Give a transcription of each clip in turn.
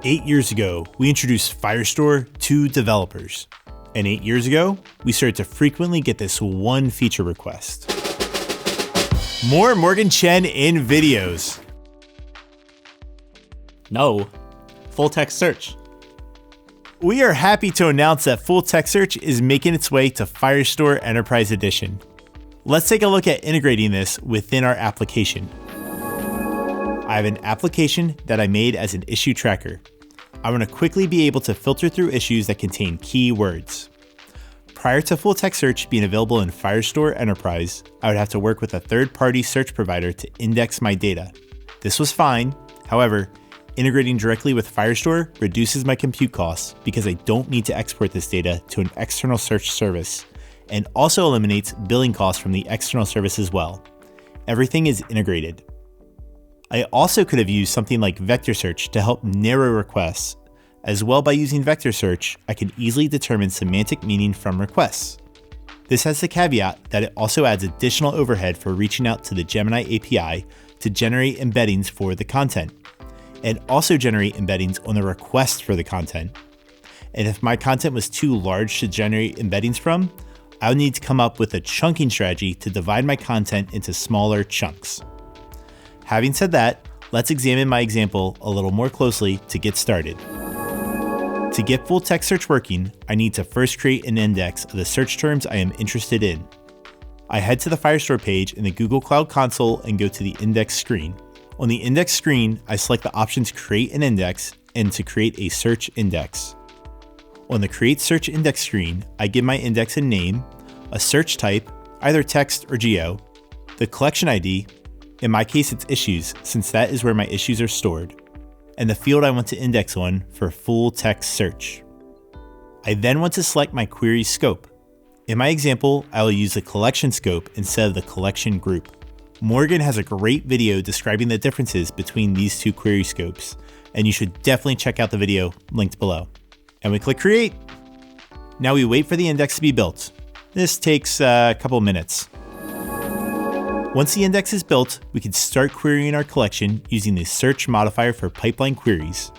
8 years ago, we introduced Firestore to developers. And 8 years ago, we started to frequently get this one feature request. More Morgan Chen in videos. No, full text search. We are happy to announce that full text search is making its way to Firestore Enterprise Edition. Let's take a look at integrating this within our application. I have an application that I made as an issue tracker. I want to quickly be able to filter through issues that contain keywords. Prior to full text search being available in Firestore Enterprise, I would have to work with a third-party search provider to index my data. This was fine. However, integrating directly with Firestore reduces my compute costs because I don't need to export this data to an external search service, and also eliminates billing costs from the external service as well. Everything is integrated. I also could have used something like vector search to help narrow requests. As well, by using vector search, I can easily determine semantic meaning from requests. This has the caveat that it also adds additional overhead for reaching out to the Gemini API to generate embeddings for the content, and also generate embeddings on the request for the content. And if my content was too large to generate embeddings from, I would need to come up with a chunking strategy to divide my content into smaller chunks. Having said that, let's examine my example a little more closely to get started. To get full text search working, I need to first create an index of the search terms I am interested in. I head to the Firestore page in the Google Cloud Console and go to the index screen. On the index screen, I select the option to create an index and to create a search index. On the Create Search Index screen, I give my index a name, a search type, either text or geo, the collection ID, in my case it's issues since that is where my issues are stored, and the field I want to index on for full text search. I then want to select my query scope. In my example, I will use the collection scope instead of the collection group. Morgan has a great video describing the differences between these two query scopes, and you should definitely check out the video linked below. And we click create. Now we wait for the index to be built. This takes a couple minutes. Once the index is built, we can start querying our collection using the search modifier for pipeline queries.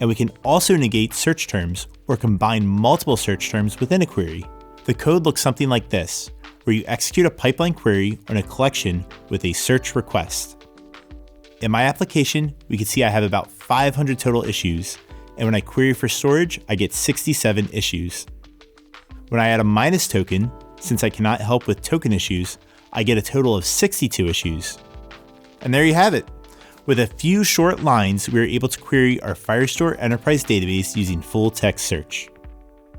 And we can also negate search terms or combine multiple search terms within a query. The code looks something like this, where you execute a pipeline query on a collection with a search request. In my application, we can see I have about 500 total issues, and when I query for storage, I get 67 issues. When I add a minus token, since I cannot help with token issues, I get a total of 62 issues. And there you have it. With a few short lines, we are able to query our Firestore Enterprise database using full text search.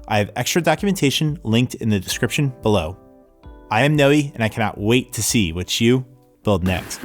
I have extra documentation linked in the description below. I am Nohe, and I cannot wait to see what you build next.